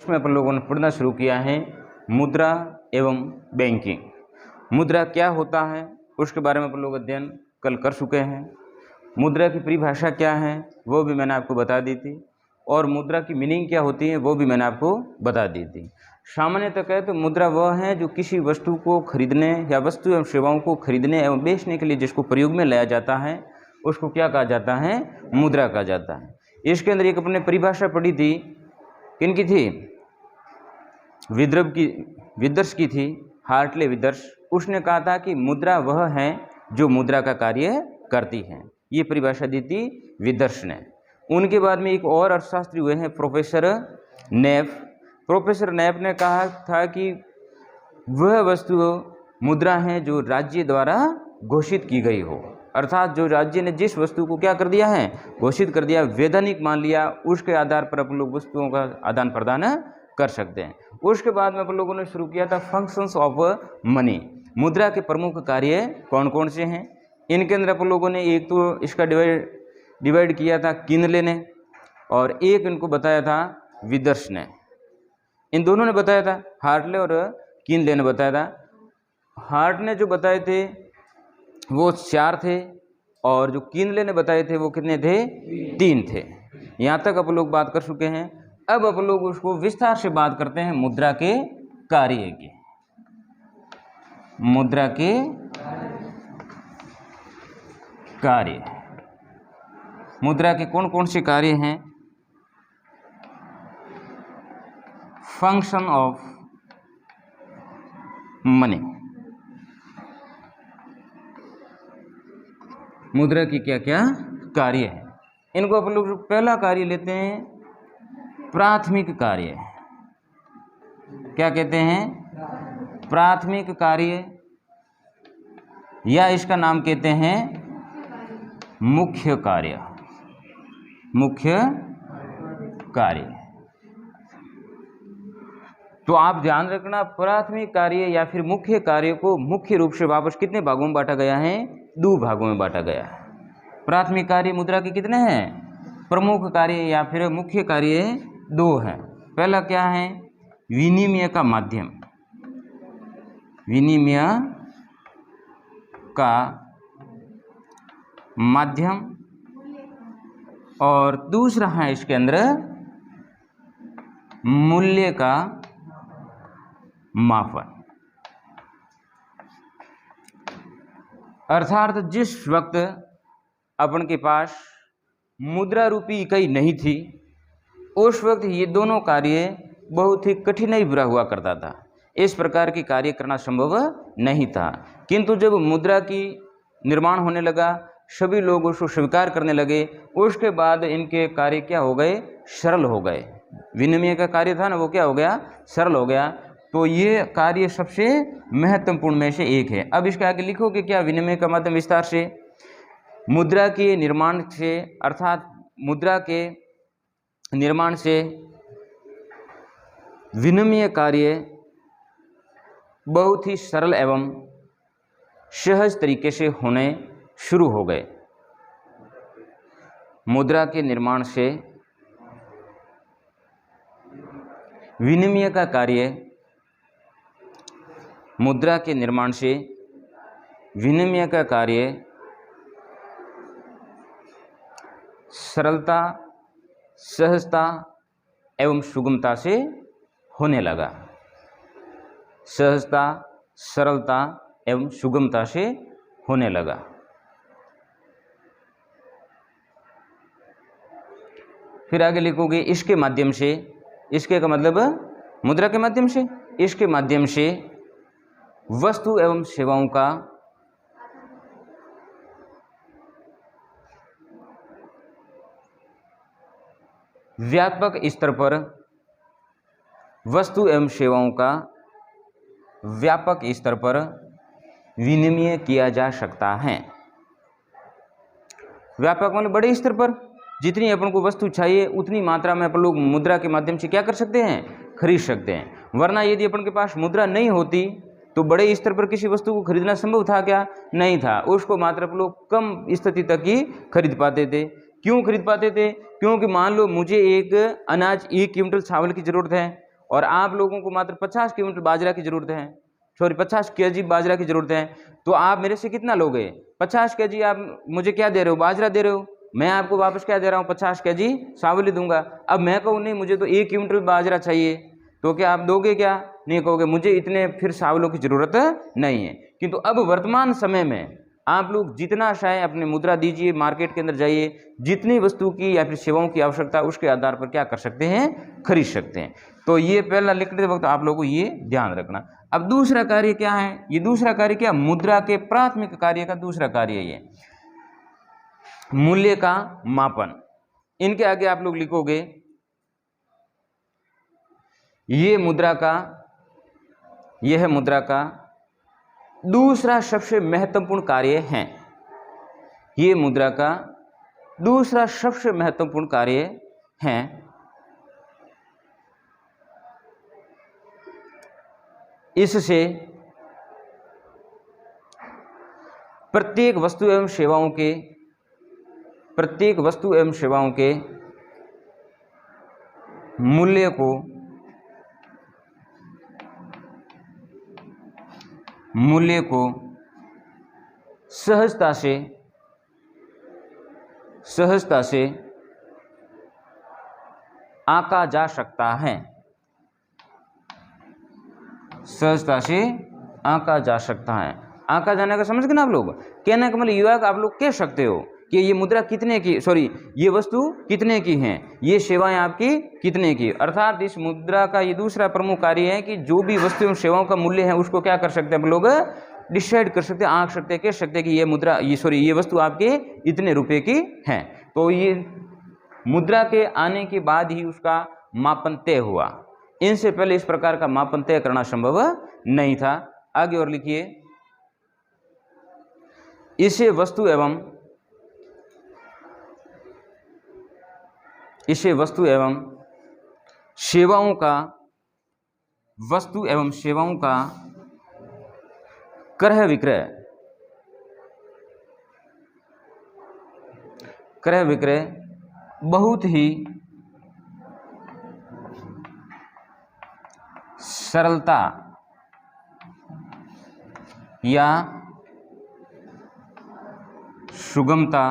इसमें अपन लोगों ने पढ़ना शुरू किया है मुद्रा एवं बैंकिंग। मुद्रा क्या होता है उसके बारे में अपन लोग अध्ययन कल कर चुके हैं। मुद्रा की परिभाषा क्या है वो भी मैंने आपको बता दी थी, और मुद्रा की मीनिंग क्या होती है वो भी मैंने आपको बता दी थी। सामान्यतः कहे तो मुद्रा वह है जो किसी वस्तु को खरीदने या वस्तु एवं सेवाओं को खरीदने एवं बेचने के लिए जिसको प्रयोग में लाया जाता है उसको क्या कहा जाता है, मुद्रा कहा जाता है। इसके अंदर एक अपने परिभाषा पढ़ी थी, किनकी थी, विदर्श की थी, हार्टले विदर्श। उसने कहा था कि मुद्रा वह है जो मुद्रा का कार्य करती है, ये परिभाषा दी थी विदर्श ने। उनके बाद में एक और अर्थशास्त्री हुए हैं प्रोफेसर नेफ। प्रोफेसर नेफ ने कहा था कि वह वस्तु मुद्रा है जो राज्य द्वारा घोषित की गई हो, अर्थात जो राज्य ने जिस वस्तु को क्या कर दिया है, घोषित कर दिया, वैधानिक मान लिया, उसके आधार पर अपन लोग वस्तुओं का आदान प्रदान कर सकते हैं। उसके बाद में अपन लोगों ने शुरू किया था फंक्शंस ऑफ मनी। मुद्रा के प्रमुख कार्य कौन कौन से हैं, इनके अंदर अपन लोगों ने एक तो इसका डिवाइड किया था किनले ने, और एक इनको बताया था विदर्श ने। इन दोनों ने बताया था, हार्टले और किनले ने बताया था। हार्ट ने जो बताए थे वो 4 थे, और जो किनले ने बताए थे वो कितने थे, 3 थे। यहाँ तक अपन लोग बात कर चुके हैं। अब अपन लोग उसको विस्तार से बात करते हैं मुद्रा के कार्य की। मुद्रा के कार्य, मुद्रा के कौन कौन से कार्य हैं। फंक्शन ऑफ मनी, मुद्रा की क्या क्या कार्य है, इनको अपन लोग पहला कार्य लेते हैं प्राथमिक कार्य। क्या कहते हैं, प्राथमिक कार्य, या इसका नाम कहते हैं मुख्य कार्य। मुख्य कार्य, तो आप ध्यान रखना, प्राथमिक कार्य या फिर मुख्य कार्य को मुख्य रूप से वापस कितने भागों में बांटा गया है, 2 भागों में बांटा गया है। प्राथमिक कार्य मुद्रा के कितने हैं, प्रमुख कार्य या फिर मुख्य कार्य 2 हैं। पहला क्या है, विनिमय का माध्यम, विनिमय का माध्यम, और दूसरा है इसके अंदर मूल्य का मापन। अर्थात जिस वक्त अपन के पास मुद्रा रूपी इकाई नहीं थी उस वक्त ये दोनों कार्य बहुत ही कठिनाई भरा हुआ करता था। इस प्रकार के कार्य करना संभव नहीं था, किंतु जब मुद्रा की निर्माण होने लगा, सभी लोग उसको स्वीकार करने लगे, उसके बाद इनके कार्य क्या हो गए, सरल हो गए। विनिमय का कार्य था ना, वो क्या हो गया, सरल हो गया। तो ये कार्य सबसे महत्वपूर्ण में से एक है। अब इसके आगे लिखोगे क्या, विनिमय का माध्यम विस्तार से, मुद्रा के निर्माण से, अर्थात मुद्रा के निर्माण से विनिमय कार्य बहुत ही सरल एवं सहज तरीके से होने शुरू हो गए। मुद्रा के निर्माण से विनिमय का कार्य, मुद्रा के निर्माण से विनिमय का कार्य सरलता, सहजता एवं सुगमता से होने लगा। सहजता, सरलता एवं सुगमता से होने लगा। फिर आगे लिखोगे इसके माध्यम से, इसके का मतलब मुद्रा के माध्यम से, इसके माध्यम से वस्तु एवं सेवाओं का व्यापक स्तर पर, वस्तु एवं सेवाओं का व्यापक स्तर पर विनिमय किया जा सकता है। व्यापक मतलब बड़े स्तर पर, जितनी अपन को वस्तु चाहिए उतनी मात्रा में अपन लोग मुद्रा के माध्यम से क्या कर सकते हैं, खरीद सकते हैं। वरना यदि अपन के पास मुद्रा नहीं होती तो बड़े स्तर पर किसी वस्तु को खरीदना संभव था क्या, नहीं था। उसको मात्र अपन लोग कम स्थिति तक ही खरीद पाते थे। क्यों खरीद पाते थे, क्योंकि मान लो मुझे एक अनाज 1 क्विंटल चावल की ज़रूरत है और आप लोगों को मात्र 50 क्विंटल बाजरा की जरूरत है, सॉरी 50 केजी बाजरा की जरूरत है, तो आप मेरे से कितना लोगे? 50 केजी आप मुझे क्या दे रहे हो? बाजरा दे रहे हो। मैं आपको वापस क्या दे रहा हूँ? 50 केजी सावली दूंगा। अब मैं कहूँ नहीं मुझे तो 1 क्विंटल बाजरा चाहिए, तो क्या आप दोगे? क्या नहीं कहोगे, मुझे इतने फिर सावलों की जरूरत नहीं है। किंतु अब वर्तमान समय में आप लोग जितना चाहे अपनी मुद्रा दीजिए, मार्केट के अंदर जाइए, जितनी वस्तु की या फिर सेवाओं की आवश्यकता उसके आधार पर क्या कर सकते हैं? खरीद सकते हैं। तो ये पहला लिखते वक्त आप लोगों को ये ध्यान रखना। अब दूसरा कार्य क्या है? ये दूसरा कार्य क्या? मुद्रा के प्राथमिक कार्य का दूसरा कार्य ये मूल्य का मापन। इनके आगे आप लोग लिखोगे यह मुद्रा का दूसरा सबसे महत्वपूर्ण कार्य है। यह मुद्रा का दूसरा सबसे महत्वपूर्ण कार्य है। इससे प्रत्येक वस्तु एवं सेवाओं के मूल्य को सहजता से आंका जा सकता है। सहजता से आंका जा सकता है। आंका जाने का समझ गए ना आप लोग? कहने का मतलब युवा आप लोग कह सकते हो कि ये मुद्रा कितने की, सॉरी ये वस्तु कितने की है, ये सेवाएं आपकी कितने की। अर्थात इस मुद्रा का ये दूसरा प्रमुख कार्य है कि जो भी वस्तु एवं सेवाओं का मूल्य है उसको क्या कर सकते हैं हम लोग? डिसाइड कर सकते हैं, आंक सकते हैं, कह सकते हैं कि ये मुद्रा ये वस्तु आपके इतने रुपए की है। तो ये मुद्रा के आने के बाद ही उसका मापन तय हुआ। इनसे पहले इस प्रकार का मापन तय करना संभव नहीं था। आगे और लिखिए, इसे वस्तु एवं सेवाओं का क्रय विक्रय बहुत ही सरलता या सुगमता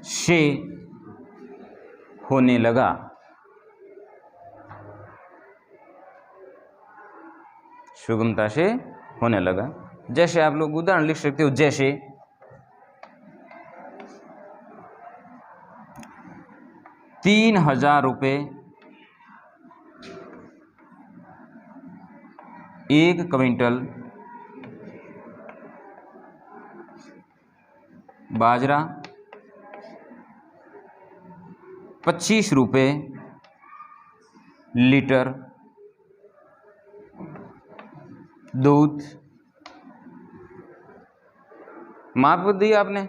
से होने लगा। सुगमता से होने लगा। जैसे आप लोग उदाहरण लिख सकते हो, जैसे 3,000 रुपये 1 क्विंटल बाजरा, 25 रुपये लीटर दूध। माप दिया आपने,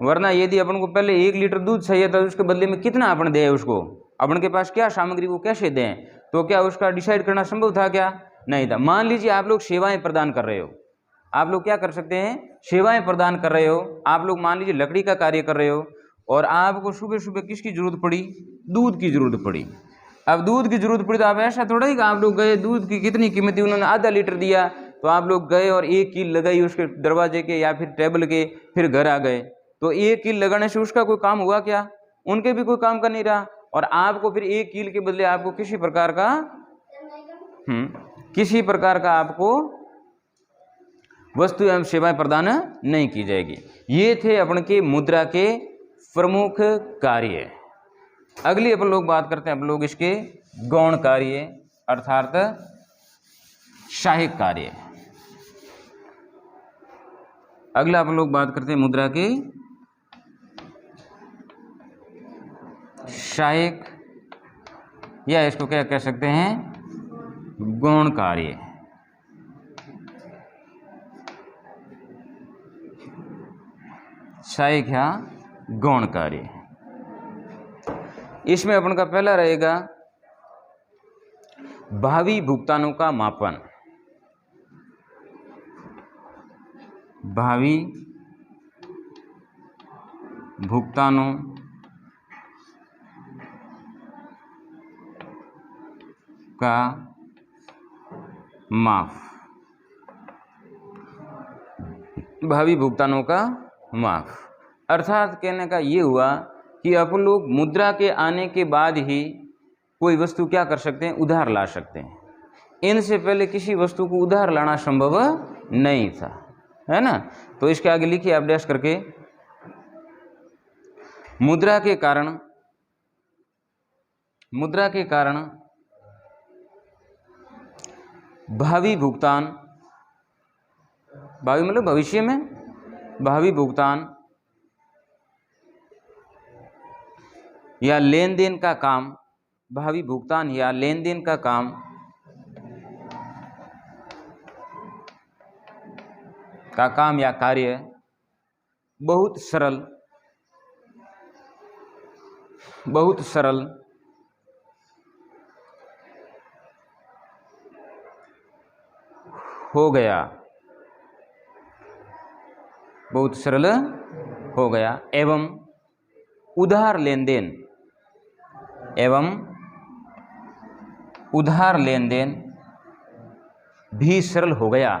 वरना यदि अपन को पहले 1 लीटर दूध चाहिए था उसके बदले में कितना अपन दे उसको, अपन के पास क्या सामग्री वो कैसे दें, तो क्या उसका डिसाइड करना संभव था? क्या नहीं था। मान लीजिए आप लोग सेवाएं प्रदान कर रहे हो, आप लोग क्या कर सकते हैं? सेवाएं प्रदान कर रहे हो। आप लोग मान लीजिए लकड़ी का कार्य कर रहे हो और आपको सुबह सुबह किसकी जरूरत पड़ी? दूध की जरूरत पड़ी। अब दूध की जरूरत पड़ी तो आप ऐसा थोड़ा ही कि आप लोग गए, दूध की कितनी कीमत थी, उन्होंने आधा लीटर दिया तो आप लोग गए और 1 कील लगाई उसके दरवाजे के या फिर टेबल के, फिर घर आ गए। तो 1 कील लगाने से उसका कोई काम हुआ क्या? उनके भी कोई काम का नहीं रहा। और आपको फिर 1 कील के बदले आपको किसी प्रकार का आपको वस्तु एवं सेवाएं प्रदान नहीं की जाएगी। ये थे अपन के मुद्रा के प्रमुख कार्य। अगली अपन लोग बात करते हैं अपन लोग इसके गौण कार्य अर्थात सहायक कार्य। अगला अपन लोग बात करते हैं मुद्रा के सहायक या इसको क्या कह सकते हैं? गौण कार्य। सहायक या गौण कार्य। इसमें अपन का पहला रहेगा भावी भुगतानों का मापन। भावी भुगतानों का माफ, भावी भुगतानों का माफ। अर्थात कहने का ये हुआ कि अपन लोग मुद्रा के आने के बाद ही कोई वस्तु क्या कर सकते हैं, उधार ला सकते हैं। इनसे पहले किसी वस्तु को उधार लाना संभव नहीं था, है ना। तो इसके आगे लिखिए आप डैश करके, मुद्रा के कारण भावी भुगतान, भावी मतलब भविष्य में, भावी भुगतान या लेन देन का काम, भावी भुगतान या लेन देन का काम या कार्य बहुत सरल हो गया, बहुत सरल हो गया, एवं उधार लेन देन भी सरल हो गया,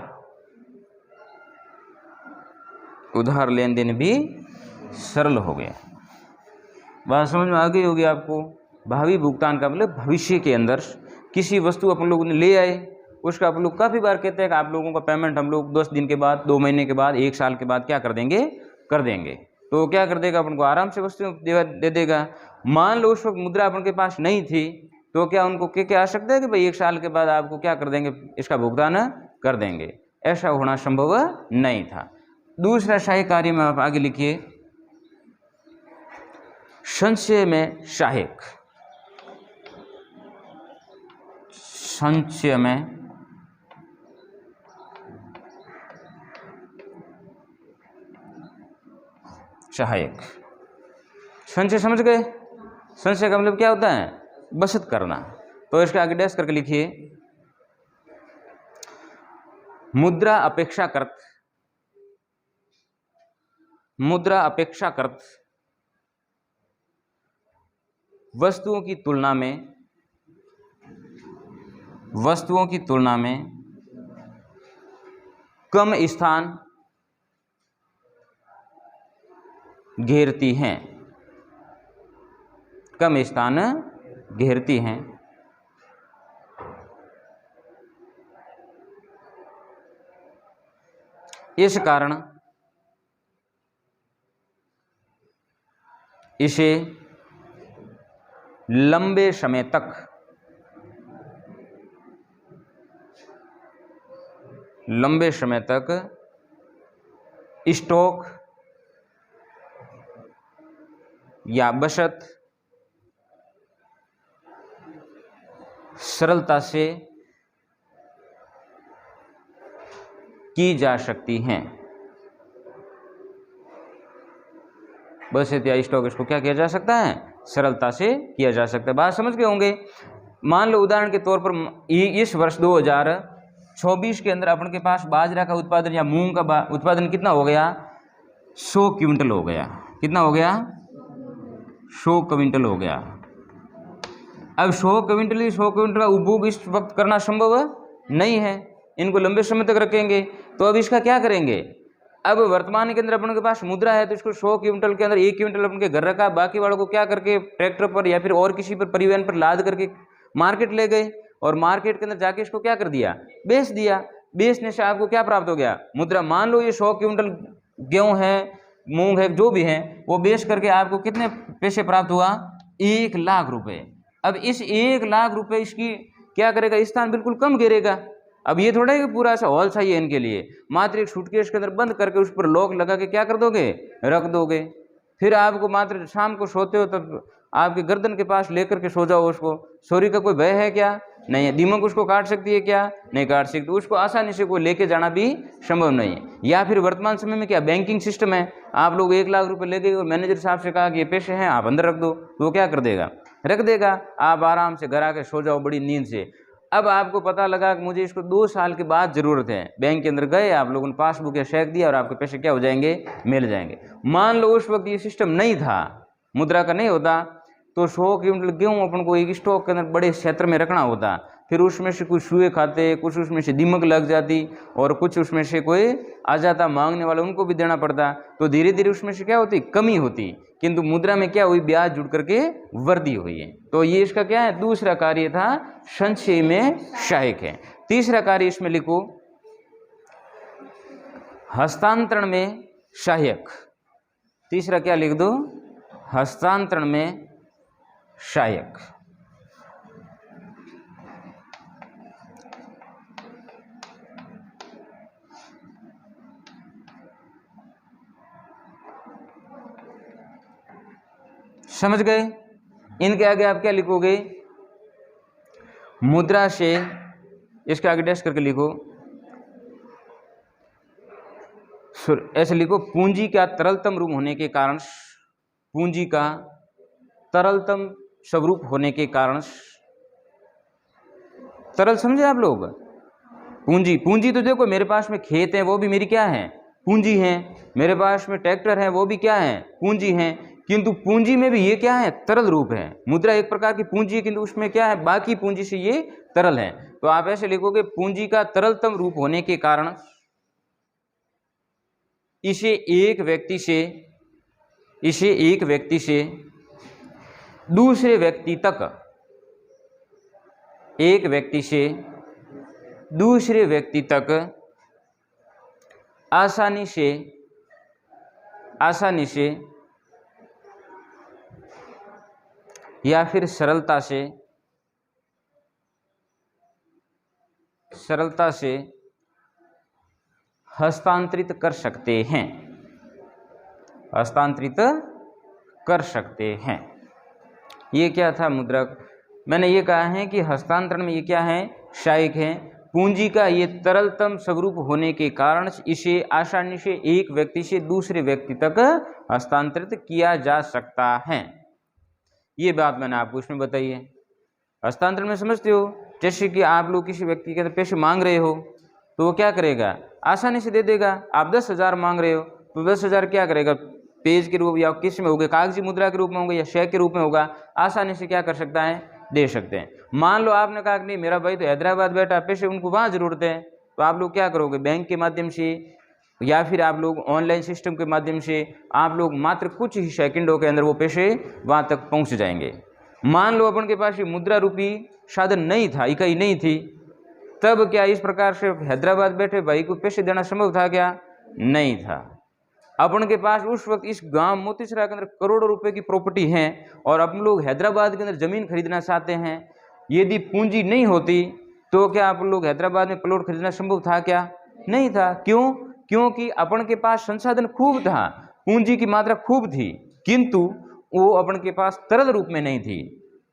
उधार लेन देन भी सरल हो गया। बात समझ में आ गई होगी आपको। भावी भुगतान का मतलब भविष्य के अंदर किसी वस्तु अपन लोगों ने ले आए, उसका अपन लोग काफ़ी बार कहते हैं कि आप लोगों का पेमेंट हम लोग 10 दिन के बाद, 2 महीने के बाद, 1 साल के बाद क्या कर देंगे, तो क्या कर देगा, अपन को आराम से वस्तु दे देगा। मान लो उस वक्त मुद्रा अपन के पास नहीं थी, तो क्या उनको क्या आ सकता है कि भाई 1 साल के बाद आपको क्या कर देंगे, इसका भुगतान कर देंगे, ऐसा होना संभव नहीं था। दूसरा शाही कार्य में आप आगे लिखिए, संचय में सहायक, संचय में सहायक। संचय समझ गए, संचय का मतलब क्या होता है, बचत करना। तो इसके आगे डैश करके लिखिए, मुद्रा अपेक्षाकृत वस्तुओं की तुलना में कम स्थान घेरती हैं, इस कारण इसे लंबे समय तक स्टॉक या बचत सरलता से की जा सकती हैं। बचत या स्टॉक, इसको क्या किया जा सकता है, सरलता से किया जा सकता है। बात समझ गए होंगे। मान लो उदाहरण के तौर पर इस वर्ष 2024 के अंदर अपन के पास बाजरा का उत्पादन या मूंग का उत्पादन कितना हो गया, 100 क्विंटल हो गया। कितना हो गया, 100 क्विंटल हो गया। अब 100 क्विंटल का उपभोग इस वक्त करना संभव नहीं है, इनको लंबे समय तक रखेंगे। तो अब इसका क्या करेंगे, अब वर्तमान के अंदर अपन के पास मुद्रा है, तो इसको 100 क्विंटल के अंदर 1 क्विंटल अपन के घर रखा, बाकी वालों को क्या करके ट्रैक्टर पर या फिर और किसी पर परिवहन पर लाद करके मार्केट ले गए, और मार्केट के अंदर जाके इसको क्या कर दिया, बेच दिया। बेचने से आपको क्या प्राप्त हो गया, मुद्रा। मान लो ये 100 क्विंटल गेहूँ है, मूंग है, जो भी है, वो बेच करके आपको कितने पैसे प्राप्त हुआ, 1 लाख रुपए। अब इस 1 लाख रुपए इसकी क्या करेगा, स्थान बिल्कुल कम गिरेगा। अब ये थोड़ा है कि पूरा ऐसा हॉल चाहिए इनके लिए, मात्र एक सूटकेस के अंदर बंद करके उस पर लॉक लगा के क्या कर दोगे, रख दोगे। फिर आपको मात्र शाम को सोते हो तब आपके गर्दन के पास लेकर के सो जाओ उसको। चोरी का कोई भय है क्या, नहीं है। दीमक उसको काट सकती है क्या, नहीं काट सकती। उसको आसानी से कोई लेके जाना भी संभव नहीं है। या फिर वर्तमान समय में क्या बैंकिंग सिस्टम है, आप लोग 1 लाख रुपए ले गए और मैनेजर साहब से कहा कि ये पैसे हैं आप अंदर रख दो, तो वो क्या कर देगा, रख देगा। आप आराम से घर आके सो जाओ बड़ी नींद से। अब आपको पता लगा कि मुझे इसको 2 साल के बाद ज़रूरत है, बैंक के अंदर गए, आप लोगों ने पासबुक या चेक दिया और आपके पैसे क्या हो जाएंगे, मिल जाएंगे। मान लो उस वक्त ये सिस्टम नहीं था, मुद्रा का नहीं होता, तो 100 क्विंटल गेहूँ अपन को एक स्टॉक के अंदर बड़े क्षेत्र में रखना होता, फिर उसमें से कुछ चूहे खाते, कुछ उसमें से दीमक लग जाती और कुछ उसमें से कोई आ जाता मांगने वाला, उनको भी देना पड़ता। तो धीरे धीरे उसमें से क्या होती, कमी होती। किंतु मुद्रा में क्या हुई, ब्याज जुड़ करके वृद्धि हुई है। तो ये इसका क्या है, दूसरा कार्य था, संचय में सहायक है। तीसरा कार्य इसमें लिखो, हस्तांतरण में सहायक। तीसरा क्या लिख दो, हस्तांतरण में सहायक। समझ गए? इनके आगे आप क्या लिखोगे, मुद्रा से, इसके आगे डैश करके लिखो, ऐसे लिखो, पूंजी का तरलतम रूप होने के कारण, पूंजी का तरलतम स्वरूप होने के कारण, तरल समझे आप लोग? पूंजी, पूंजी तो देखो मेरे पास में खेत है, वो भी मेरी क्या है, पूंजी है। मेरे पास में ट्रैक्टर है, वो भी क्या है, पूंजी है। किंतु पूंजी में भी ये क्या है, तरल रूप है। मुद्रा एक प्रकार की पूंजी है, किंतु उसमें क्या है, बाकी पूंजी से ये तरल है। तो आप ऐसे लिखोगे, पूंजी का तरलतम रूप होने के कारण इसे एक व्यक्ति से दूसरे व्यक्ति तक, एक व्यक्ति से दूसरे व्यक्ति तक आसानी से या फिर सरलता से हस्तांतरित कर सकते हैं, हस्तांतरित कर सकते हैं। ये क्या था, मुद्रा। मैंने ये कहा है कि हस्तांतरण में ये क्या है, सहायक है। पूंजी का ये तरलतम स्वरूप होने के कारण इसे आसानी से एक व्यक्ति से दूसरे व्यक्ति तक हस्तांतरित किया जा सकता है। ये बात मैंने आपको इसमें बताई है। हस्तांतरण में समझते हो, जैसे कि आप लोग किसी व्यक्ति के पैसे मांग रहे हो, तो वो क्या करेगा, आसानी से दे देगा। आप 10,000 मांग रहे हो, तो 10,000 क्या करेगा, पेज के रूप या किस में होगा, कागजी मुद्रा के रूप में होगा या शेयर के रूप में होगा, आसानी से क्या कर सकता है, दे सकते हैं। मान लो आपने कहा कि नहीं, मेरा भाई तो हैदराबाद बैठा, पैसे उनको वहाँ जरूरत है, तो आप लोग क्या करोगे, बैंक के माध्यम से या फिर आप लोग ऑनलाइन सिस्टम के माध्यम से आप लोग मात्र कुछ ही सेकंडों के अंदर वो पैसे वहाँ तक पहुँच जाएंगे। मान लो अपन के पास ये मुद्रा रूपी साधन नहीं था, इकाई नहीं थी, तब क्या इस प्रकार से हैदराबाद बैठे भाई को पैसे देना संभव था क्या, नहीं था। अपन के पास उस वक्त इस गांव मोतीसरा के अंदर करोड़ों रुपए की प्रॉपर्टी है और अपन लोग हैदराबाद के अंदर जमीन खरीदना चाहते हैं। यदि पूंजी नहीं होती तो क्या अपन लोग हैदराबाद में प्लॉट खरीदना संभव था क्या, नहीं था। क्यों, क्योंकि अपन के पास संसाधन खूब था, पूंजी की मात्रा खूब थी, किंतु वो अपन के पास तरल रूप में नहीं थी।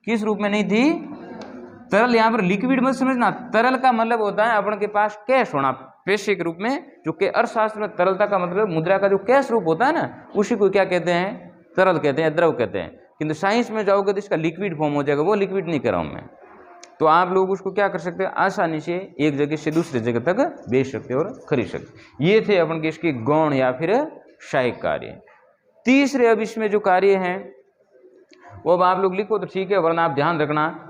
किस रूप में नहीं थी, तरल। यहाँ पर लिक्विड मत समझना, तरल का मतलब होता है अपन के पास कैश होना, पैसे के रूप में। जो कि अर्थशास्त्र में तरलता का मतलब मुद्रा का जो कैश रूप होता है ना, उसी को क्या कहते हैं, तरल कहते हैं, द्रव कहते हैं। किंतु साइंस में जाओगे तो इसका लिक्विड फॉर्म हो जाएगा, वो लिक्विड नहीं कर रहा हूँ मैं। तो आप लोग उसको क्या कर सकते हैं, आसानी से एक जगह से दूसरी जगह तक बेच सकते और खरीद सकते। ये थे अपन के इसके गौण या फिर सहायक कार्य। तीसरे अब इसमें जो कार्य हैं वो अब आप लोग लिखो तो ठीक है, वरना आप ध्यान रखना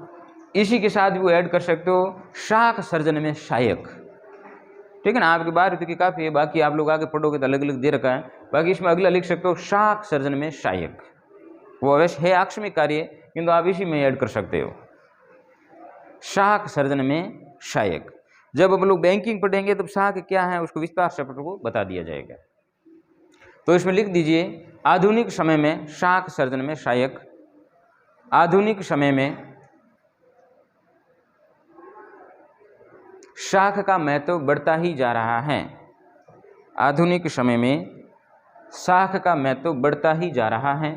इसी के साथ वो ऐड कर सकते हो, शाख सर्जन में सहायक। ठीक है ना, आपकी 12 की काफ़ी है, बाकी आप लोग आगे पढ़ोगे तो अलग अलग दे रखा है। बाकी इसमें अगला लिख सकते हो शाख सर्जन में सहायक। वो अवश्य है आकस्मिक कार्य, किंतु आप इसी में ऐड कर सकते हो, शाख सर्जन में सहायक। जब हम लोग बैंकिंग पढ़ेंगे तब शाख क्या है उसको विस्तार से को बता दिया जाएगा। तो इसमें लिख दीजिए, आधुनिक समय में शाख सर्जन में सहायक। आधुनिक समय में शाख का महत्व बढ़ता ही जा रहा है। आधुनिक समय में शाख का महत्व बढ़ता ही जा रहा है।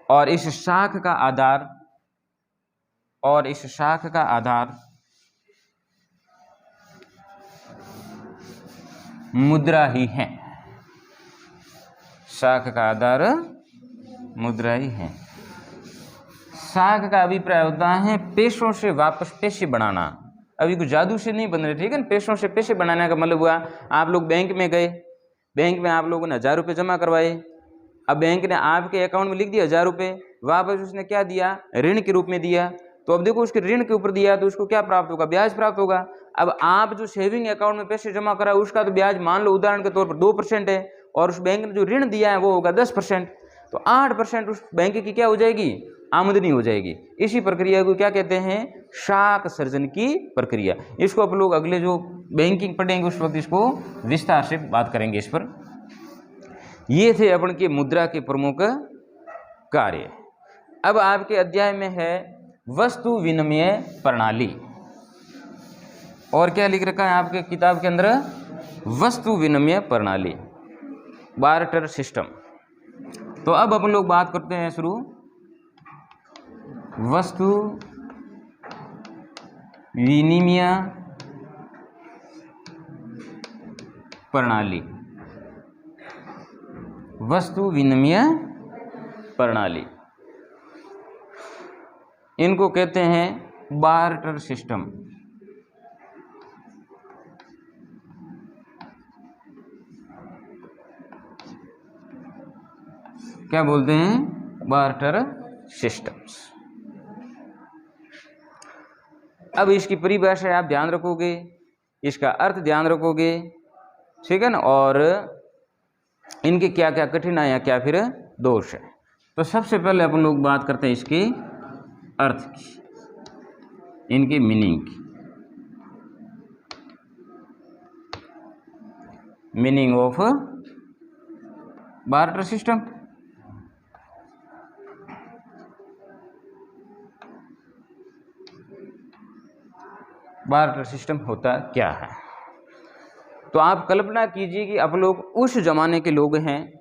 और इस शाख का आधार मुद्रा ही है। शाख का आधार मुद्रा ही है। शाख का अभिप्राय होता है पैसों से वापस पैसे बनाना। अभी कुछ जादू से नहीं बन रहे, ठीक है ना। पैसों से पैसे बनाने का मतलब हुआ, आप लोग बैंक में गए, बैंक में आप लोगों ने 1000 रुपये जमा करवाए, अब बैंक ने आपके अकाउंट में लिख दिया 1000 रुपये, वापस उसने क्या दिया, ऋण के रूप में दिया। तो अब देखो उसके ऋण के ऊपर दिया तो उसको क्या प्राप्त होगा, ब्याज प्राप्त होगा। अब आप जो सेविंग अकाउंट में पैसे जमा करा उसका तो ब्याज मान लो उदाहरण के तौर पर 2% है, और उस बैंक ने जो ऋण दिया है वो होगा 10%, तो 8% उस बैंक की क्या हो जाएगी, आमदनी हो जाएगी। इसी प्रक्रिया को क्या कहते हैं, शाख सर्जन की प्रक्रिया। इसको आप लोग अगले जो बैंकिंग पढ़ेंगे उस वक्त इसको विस्तार से बात करेंगे इस पर। ये थे अपन के मुद्रा के प्रमुख कार्य। अब आपके अध्याय में है वस्तु विनिमय प्रणाली, और क्या लिख रखा है आपके किताब के अंदर, वस्तु विनिमय प्रणाली, बार्टर सिस्टम। तो अब अपन लोग बात करते हैं शुरू वस्तु विनिमय प्रणाली। वस्तु विनिमय प्रणाली इनको कहते हैं बार्टर सिस्टम। क्या बोलते हैं, बार्टर सिस्टम्स। अब इसकी परिभाषा आप ध्यान रखोगे, इसका अर्थ ध्यान रखोगे, ठीक है ना, और इनके क्या क्या कठिनाइयाँ क्या फिर दोष है। तो सबसे पहले अपन लोग बात करते हैं इसके अर्थ की, इनकी मीनिंग की। Meaning of barter system. Barter system होता क्या है, तो आप कल्पना कीजिए कि आप लोग उस जमाने के लोग हैं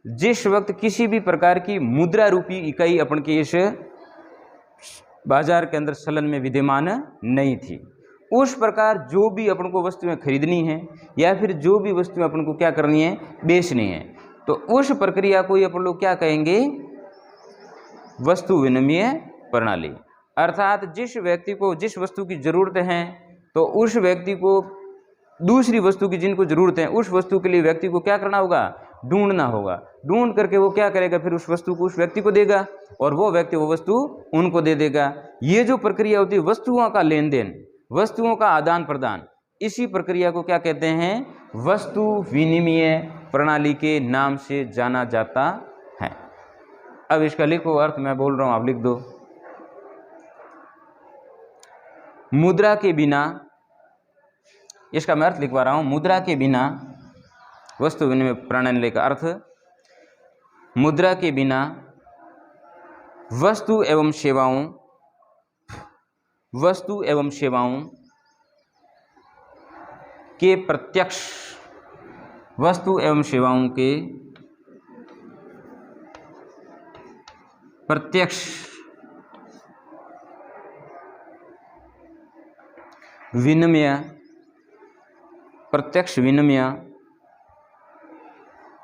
जिस वक्त किसी भी प्रकार की मुद्रा रूपी इकाई अपन के इस बाजार के अंदर चलन में विद्यमान नहीं थी। उस प्रकार जो भी अपन को वस्तुएं खरीदनी है या फिर जो भी वस्तुएं अपन को क्या करनी है, बेचनी है, तो उस प्रक्रिया को ही अपन लोग क्या कहेंगे, वस्तु विनिमय प्रणाली। अर्थात जिस व्यक्ति को जिस वस्तु की जरूरत है तो उस व्यक्ति को दूसरी वस्तु की जिनको जरूरत है उस वस्तु के लिए व्यक्ति को क्या करना होगा, ढूंढना होगा। ढूंढ करके वो क्या करेगा, फिर उस वस्तु को उस व्यक्ति को देगा और वो व्यक्ति वो वस्तु उनको दे देगा। ये जो प्रक्रिया होती है वस्तुओं का लेन देन, वस्तुओं का आदान प्रदान, इसी प्रक्रिया को क्या कहते हैं, वस्तु विनिमय प्रणाली के नाम से जाना जाता है। अब इसका लिखो अर्थ, मैं बोल रहा हूं आप लिख दो। मुद्रा के बिना, इसका मैं अर्थ लिखवा रहा हूं, मुद्रा के बिना वस्तु विनिमय प्रणाली का अर्थ, मुद्रा के बिना वस्तु एवं सेवाओं के प्रत्यक्ष, वस्तु एवं सेवाओं के प्रत्यक्ष विनिमय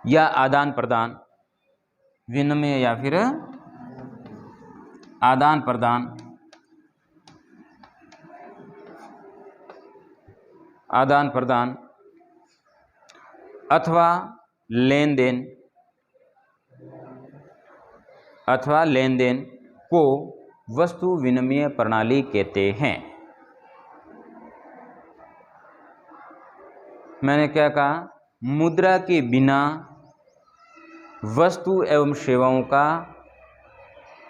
या आदान प्रदान, विनिमय या फिर आदान प्रदान, आदान प्रदान अथवा लेन देन को वस्तु विनिमय प्रणाली कहते हैं। मैंने क्या कहा, मुद्रा के बिना वस्तु एवं सेवाओं का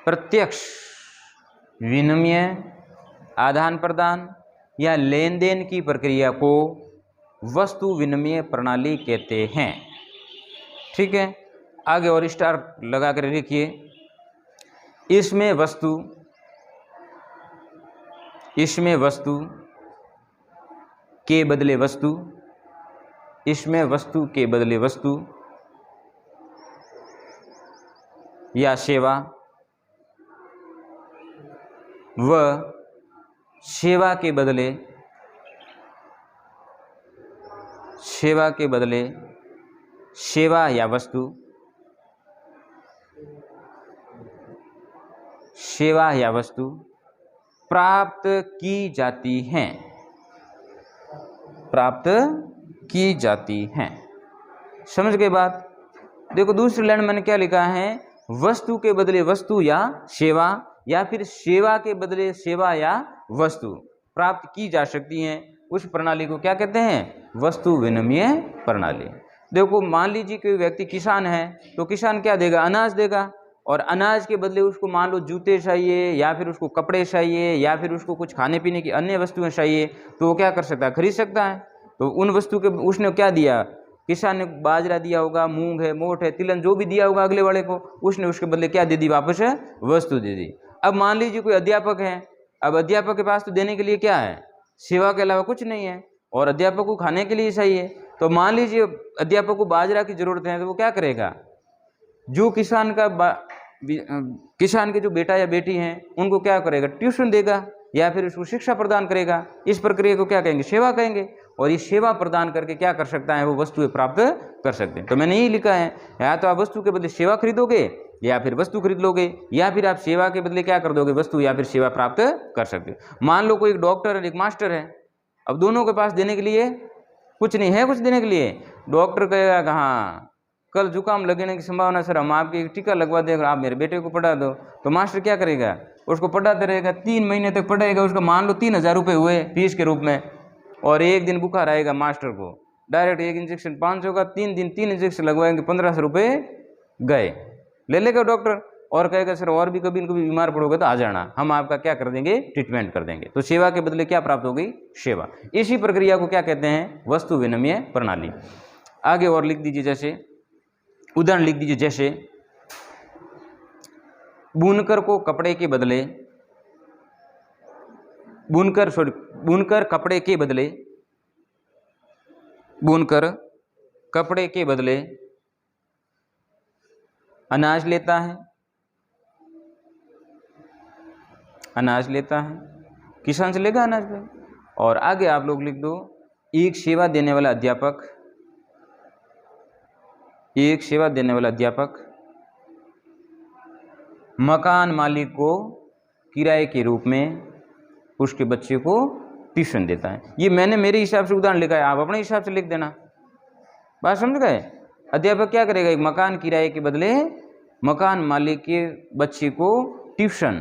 प्रत्यक्ष विनिमय, आदान प्रदान या लेन देन की प्रक्रिया को वस्तु विनिमय प्रणाली कहते हैं। ठीक है, आगे और स्टार लगा कर लिखिए। इसमें वस्तु के बदले वस्तु, इसमें वस्तु के बदले वस्तु या सेवा व सेवा के बदले सेवा या वस्तु, सेवा या वस्तु प्राप्त की जाती हैं, प्राप्त की जाती हैं। समझ गए बात? देखो दूसरी लाइन मैंने क्या लिखा है, वस्तु के बदले वस्तु या सेवा, या फिर सेवा के बदले सेवा या वस्तु प्राप्त की जा सकती है, उस प्रणाली को क्या कहते हैं, वस्तु विनिमय प्रणाली। देखो मान लीजिए कोई व्यक्ति किसान है, तो किसान क्या देगा, अनाज देगा, और अनाज के बदले उसको मान लो जूते चाहिए, या फिर उसको कपड़े चाहिए, या फिर उसको कुछ खाने पीने की अन्य वस्तुएं चाहिए, तो वो क्या कर सकता है, खरीद सकता है। तो उन वस्तु के उसने क्या दिया, किसान ने बाजरा दिया होगा, मूंग है, मोट है, तिलहन, जो भी दिया होगा अगले वाले को, उसने उसके बदले क्या दे दी, वापस वस्तु दे दी। अब मान लीजिए कोई अध्यापक है, अब अध्यापक के पास तो देने के लिए क्या है, सेवा के अलावा कुछ नहीं है, और अध्यापक को खाने के लिए चाहिए। तो मान लीजिए अध्यापक को बाजरा की जरूरत है, तो वो क्या करेगा, जो किसान के जो बेटा या बेटी हैं उनको क्या करेगा, ट्यूशन देगा, या फिर उसको शिक्षा प्रदान करेगा। इस प्रक्रिया को क्या कहेंगे, सेवा कहेंगे। और ये सेवा प्रदान करके क्या कर सकता है, वो वस्तुएं प्राप्त कर सकते हैं। तो मैंने यही लिखा है, या तो आप वस्तु के बदले सेवा खरीदोगे, या फिर वस्तु खरीद लोगे, या फिर आप सेवा के बदले क्या कर दोगे, वस्तु या फिर सेवा प्राप्त कर सकते हो। मान लो कोई एक डॉक्टर है, एक मास्टर है, अब दोनों के पास देने के लिए कुछ नहीं है, कुछ देने के लिए। डॉक्टर कहेगा कि हाँ कल जुकाम लगने की संभावना सर, हम आपके एक टीका लगवा देंगे, आप मेरे बेटे को पढ़ा दो। तो मास्टर क्या करेगा, उसको पढ़ाते रहेगा, 3 महीने तक पढ़ाएगा, उसका मान लो 3000 रुपये हुए फीस के रूप में, और एक दिन बुखार आएगा मास्टर को, डायरेक्ट एक इंजेक्शन 500 का, 3 दिन 3 इंजेक्शन लगवाएंगे, 1500 रुपये गए, ले लेगा डॉक्टर, और कहेगा सर और भी कभी कभी बीमार पड़ोगे तो आ जाना, हम आपका क्या कर देंगे, ट्रीटमेंट कर देंगे। तो सेवा के बदले क्या प्राप्त हो गई, सेवा। इसी प्रक्रिया को क्या कहते हैं, वस्तु विनिमय प्रणाली। आगे और लिख दीजिए, जैसे उदाहरण लिख दीजिए, जैसे बुनकर को कपड़े के बदले, बुनकर कपड़े के बदले, बुनकर कपड़े के बदले अनाज लेता है, अनाज लेता है, किसान से लेगा अनाज पे। और आगे आप लोग लिख दो, एक सेवा देने वाला अध्यापक, एक सेवा देने वाला अध्यापक मकान मालिक को किराए के रूप में उसके बच्चे को ट्यूशन देता है। ये मैंने मेरे हिसाब से उदाहरण लिखा है, आप अपने हिसाब से लिख देना। बात समझ गए। अध्यापक क्या करेगा, एक मकान किराए के बदले मकान मालिक के बच्चे को ट्यूशन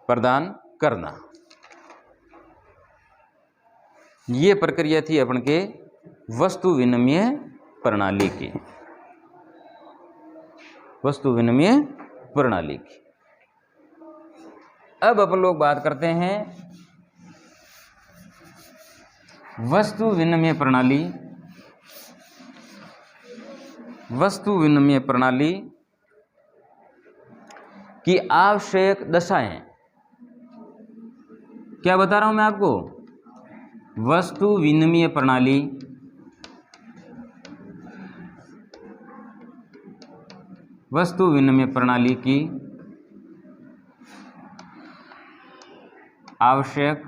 प्रदान करना। ये प्रक्रिया थी अपन के वस्तु विनिमय प्रणाली की, वस्तु विनिमय प्रणाली की। अब अपन लोग बात करते हैं वस्तु विनिमय प्रणाली, वस्तु विनिमय प्रणाली की आवश्यक दशाएं। क्या बता रहा हूं मैं आपको, वस्तु विनिमय प्रणाली वस्तु विनिमय प्रणाली की आवश्यक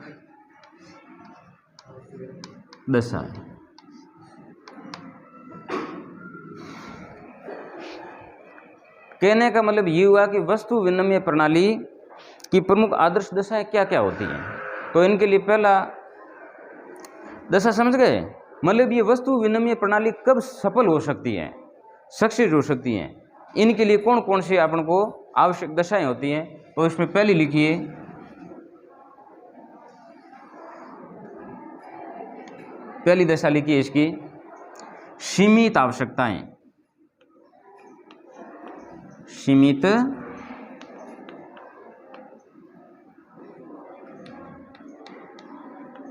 दशा। कहने का मतलब ये हुआ कि वस्तु विनिमय प्रणाली की प्रमुख आदर्श दशाएं क्या क्या होती हैं। तो इनके लिए पहला दशा समझ गए, मतलब ये वस्तु विनिमय प्रणाली कब सफल हो सकती है, सक्सेस हो सकती है, इनके लिए कौन कौन से अपन को आवश्यक दशाएं होती हैं। तो इसमें पहली लिखिए, पहली दशा लिखिए इसकी, सीमित आवश्यकताएं, सीमित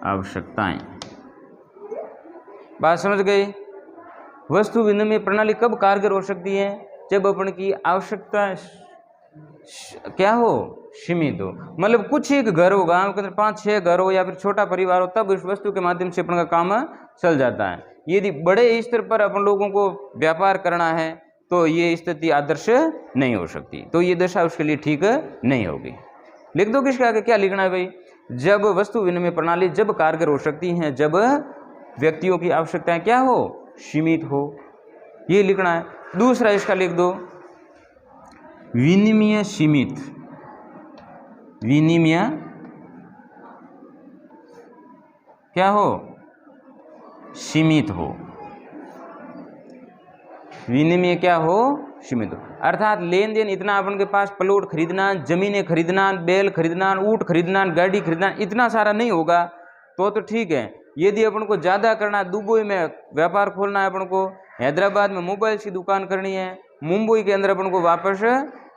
आवश्यकताएं। बात समझ गए। वस्तु विनिमय प्रणाली कब कारगर हो सकती है, जब अपन की आवश्यकता क्या हो, सीमित हो। मतलब कुछ एक घर हो, गांव के अंदर 5-6 घर हो, या फिर छोटा परिवार हो, तब इस वस्तु के माध्यम से अपन का काम चल जाता है। यदि बड़े स्तर पर अपन लोगों को व्यापार करना है तो ये स्थिति आदर्श नहीं हो सकती, तो ये दशा उसके लिए ठीक नहीं होगी। लिख दो किसके आगे, क्या लिखना है भाई, जब वस्तु विनिमय प्रणाली जब कारगर हो सकती है, जब व्यक्तियों की आवश्यकताएं क्या हो, सीमित हो, ये लिखना है। दूसरा इसका लिख दो, विनिमय सीमित, विनिमय क्या हो, सीमित हो, विनिमय क्या हो, सीमित हो। अर्थात लेन देन इतना अपन के पास प्लॉट खरीदना, जमीनें खरीदना, बैल खरीदना, ऊँट खरीदना, गाड़ी खरीदना, इतना सारा नहीं होगा तो ठीक है। यदि अपन को ज़्यादा करना, दुबई में व्यापार खोलना है, अपन को हैदराबाद में मोबाइल की दुकान करनी है, मुंबई के अंदर अपन को वापस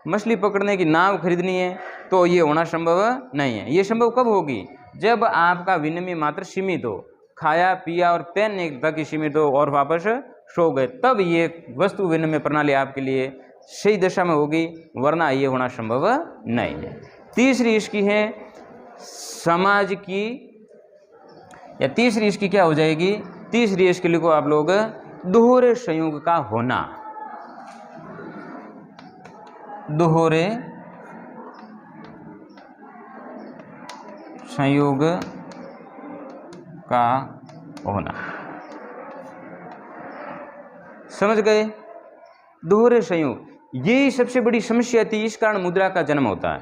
मछली पकड़ने की नाव खरीदनी है, तो ये होना संभव नहीं है। ये संभव कब होगी, जब आपका विनिमय मात्र सीमित हो, खाया पिया और पहनने तक ही सीमित हो और वापस सो गए, तब ये वस्तु विनिमय प्रणाली आपके लिए सही दशा में होगी, वरना ये होना संभव नहीं है। तीसरी इसकी है समाज की, या तीसरी इसकी क्या हो जाएगी, तीसरी इसके लिखो आप लोग दोहरे संयोग का होना। दोहरे संयोग का होना, समझ गए। दोहरे संयोग, यही सबसे बड़ी समस्या थी, इस कारण मुद्रा का जन्म होता है।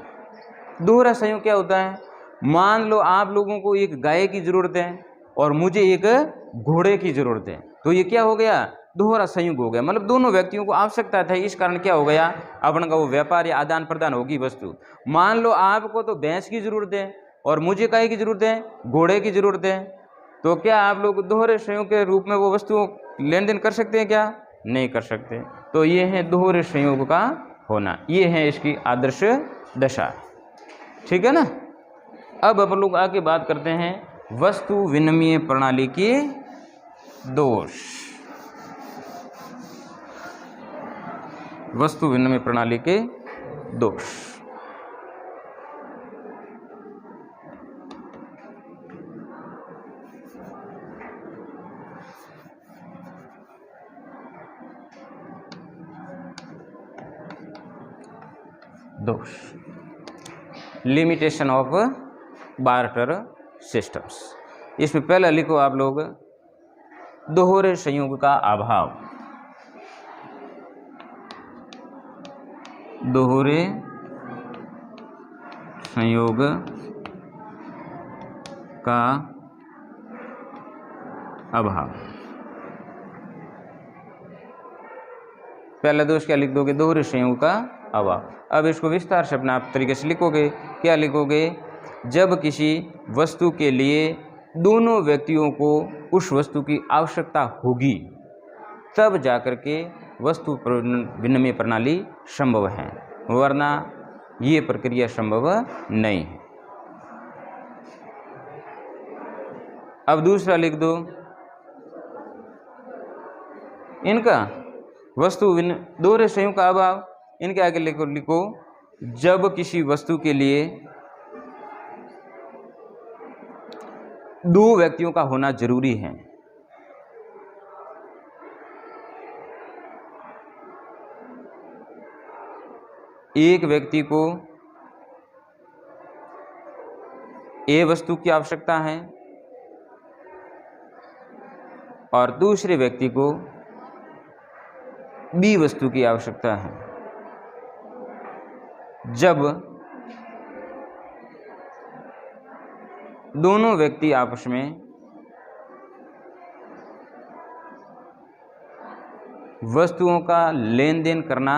दोहरा संयोग क्या होता है, मान लो आप लोगों को एक गाय की जरूरत है और मुझे एक घोड़े की जरूरत है, तो ये क्या हो गया, दोहरा संयोग हो गया। मतलब दोनों व्यक्तियों को आवश्यकता था, इस कारण क्या हो गया, अपन का वो व्यापार या आदान प्रदान होगी वस्तु। मान लो आपको तो भैंस की जरूरत है और मुझे गाय की जरूरत है, घोड़े की जरूरत है, तो क्या आप लोग दोहरे संयोग के रूप में वो वस्तु लेन देन कर सकते हैं, क्या नहीं कर सकते। तो ये है दोहरे संयोग का होना, ये है इसकी आदर्श दशा, ठीक है ना। अब अपन लोग आगे बात करते हैं वस्तु विनिमय प्रणाली के दोष। वस्तु विनिमय प्रणाली के दोष, दोष, लिमिटेशन ऑफ बार्टर सिस्टम्स। इसमें पहला लिखो आप लोग दोहरे संयोग का अभाव। दोहरे संयोग का अभाव। पहला दोष क्या लिख दोगे, दोहरे संयोग का अभाव। अब इसको विस्तार से अपना आप तरीके से लिखोगे, क्या लिखोगे, जब किसी वस्तु के लिए दोनों व्यक्तियों को उस वस्तु की आवश्यकता होगी, तब जाकर के वस्तु विनिमय प्रणाली संभव है, वरना ये प्रक्रिया संभव नहीं है। अब दूसरा लिख दो इनका वस्तु दोहरे संयोग का अभाव, इनके आगे लिखो जब किसी वस्तु के लिए दो व्यक्तियों का होना जरूरी है। एक व्यक्ति को ए वस्तु की आवश्यकता है और दूसरे व्यक्ति को बी वस्तु की आवश्यकता है। जब दोनों व्यक्ति आपस में वस्तुओं का लेन देन करना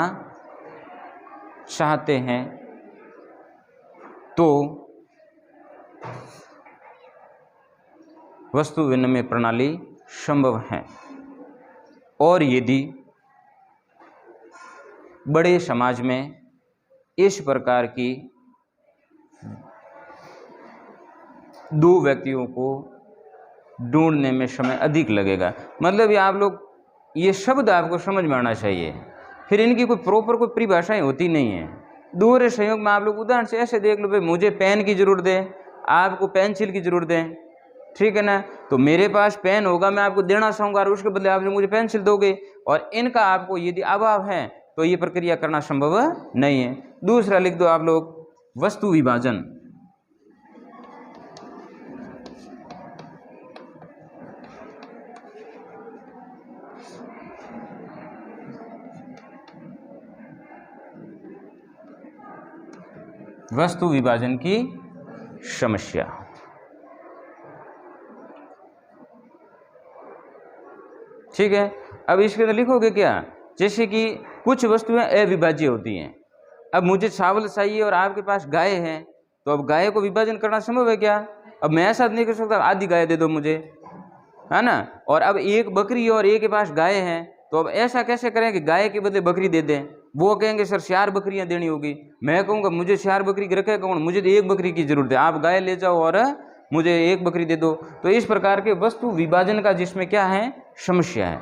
चाहते हैं, तो वस्तु विनिमय प्रणाली संभव है। और यदि बड़े समाज में इस प्रकार की दो व्यक्तियों को ढूंढने में समय अधिक लगेगा, मतलब ये आप लोग ये शब्द आपको समझ में आना चाहिए, फिर इनकी कोई प्रॉपर कोई परिभाषाएं होती नहीं है। दोहरे संयोग में आप लोग उदाहरण से ऐसे देख लो, भाई मुझे पेन की जरूरत है, आपको पेंसिल की जरूरत है, ठीक है ना, तो मेरे पास पेन होगा, मैं आपको देना चाहूँगा और उसके बदले आप मुझे पेंसिल दोगे, और इनका आपको यदि अभाव है तो ये प्रक्रिया करना संभव नहीं है। दूसरा लिख दो आप लोग वस्तु विभाजन। वस्तु विभाजन की समस्या। ठीक है, अब इसके अंदर लिखोगे क्या, जैसे कि कुछ वस्तुएं अविभाज्य होती हैं। अब मुझे चावल चाहिए और आपके पास गाय है, तो अब गाय को विभाजन करना संभव है क्या? अब मैं ऐसा नहीं कर सकता आधी गाय दे दो मुझे, है ना। और अब एक बकरी और एक के पास गाय है, तो अब ऐसा कैसे करें कि गाय के बदले बकरी दे दें? वो कहेंगे सर 4 बकरियां देनी होगी। मैं कहूँगा मुझे 4 बकरी रखे कौन, मुझे तो 1 बकरी की जरूरत है, आप गाय ले जाओ और मुझे 1 बकरी दे दो। तो इस प्रकार के वस्तु विभाजन का जिसमें क्या है, समस्या है,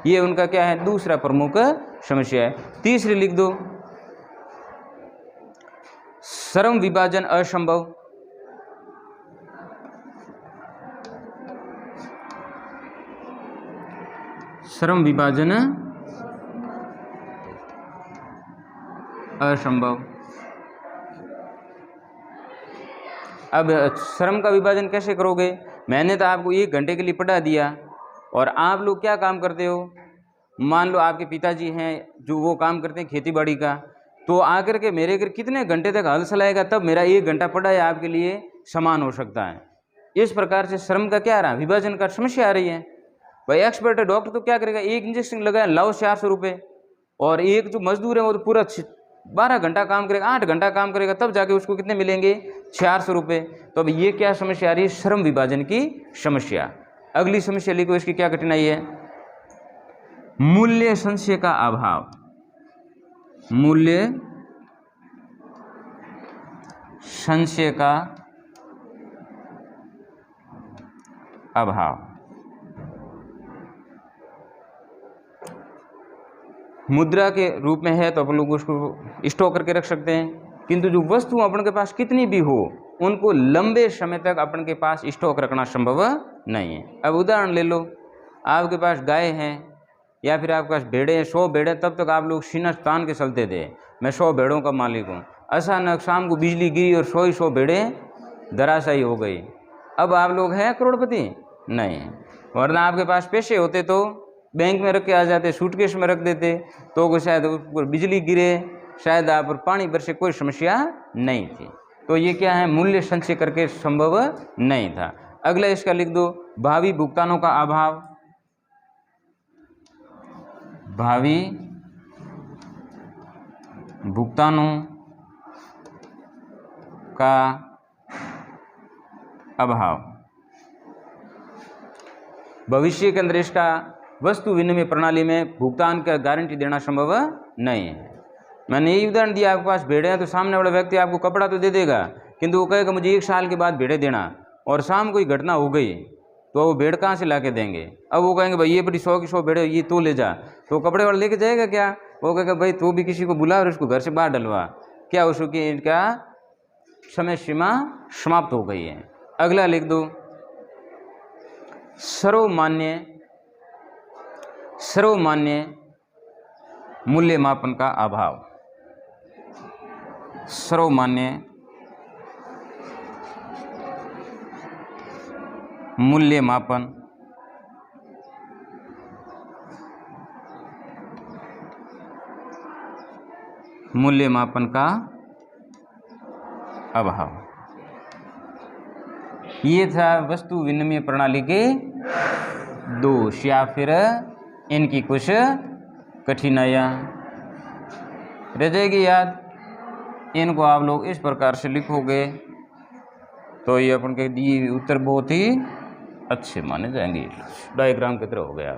ये उनका क्या है, दूसरा प्रमुख समस्या है। तीसरी लिख दो, श्रम विभाजन असंभव। श्रम विभाजन असंभव। अब श्रम का विभाजन कैसे करोगे? मैंने तो आपको 1 घंटे के लिए पढ़ा दिया और आप लोग क्या काम करते हो? मान लो आपके पिताजी हैं जो वो काम करते हैं खेती बाड़ी का, तो आकर के मेरे घर कितने घंटे तक हल चलाएगा, तब मेरा 1 घंटा पढ़ा है आपके लिए समान हो सकता है। इस प्रकार से श्रम का क्या रहा, विभाजन का समस्या आ रही है। भाई एक्सपर्ट है डॉक्टर तो क्या करेगा, 1 इंजेक्शन लगाया लाओ 400 रुपये, और एक जो मजदूर है वो तो पूरा 12 घंटा काम करेगा, 8 घंटा काम करेगा, तब जाके उसको कितने मिलेंगे, 400 रुपये। तो अब ये क्या समस्या आ रही है, श्रम विभाजन की समस्या। अगली समस्या लिखो, इसकी क्या कठिनाई है, मूल्य संचय का अभाव। मूल्य संचय का अभाव। मुद्रा के रूप में है तो अपन लोग उसको स्टॉक करके रख सकते हैं, किंतु जो वस्तु अपन के पास कितनी भी हो उनको लंबे समय तक अपन के पास स्टॉक रखना संभव नहीं है। अब उदाहरण ले लो, आपके पास गाय हैं या फिर आपके पास भेड़े हैं, 100 भेड़े, तब तक आप लोग सीना तान के चलते थे, मैं 100 भेड़ों का मालिक हूँ। अचानक शाम को बिजली गिरी और 100 भेड़े धराशायी हो गई, अब आप लोग हैं करोड़पति नहीं। वरना आपके पास पैसे होते तो बैंक में रख के आ जाते, सूटकेस में रख देते, तो शायद ऊपर बिजली गिरे, शायद आप पर पानी बरसे, कोई समस्या नहीं थी। तो ये क्या है, मूल्य संचय करके संभव नहीं था। अगला इसका लिख दो, भावी भुगतानों का अभाव। भावी भुगतानों का अभाव। भविष्य के अंदर इसका वस्तु विनिमय प्रणाली में भुगतान का गारंटी देना संभव नहीं है। मैंने यही उदाहरण दिया, आपके पास भेड़े हैं तो सामने वाला व्यक्ति आपको कपड़ा तो दे देगा, किंतु वो कहेगा मुझे 1 साल के बाद भेड़े देना, और शाम कोई घटना हो गई तो वो भेड़ कहाँ से ला के देंगे? अब वो कहेंगे भाई ये बड़ी 100 की 100 भेड़े, ये तो ले जा, तो कपड़े वाला लेके जाएगा क्या? वो कहेगा भाई तो भी किसी को बुला और उसको घर से बाहर डलवा, क्या उसकी इनका समय सीमा समाप्त हो गई है। अगला लिख दो, सर्वमान्य मूल्य मापन का अभाव। सर्वमान्य मूल्य मापन का अभाव। ये था वस्तु विनिमय प्रणाली के दोष या फिर इनकी कुछ कठिनाइयाँ रह जाएगी याद। इनको आप लोग इस प्रकार से लिखोगे तो ये अपन के दिए उत्तर बहुत ही अच्छे माने जाएंगे, डायग्राम की तरह हो गया।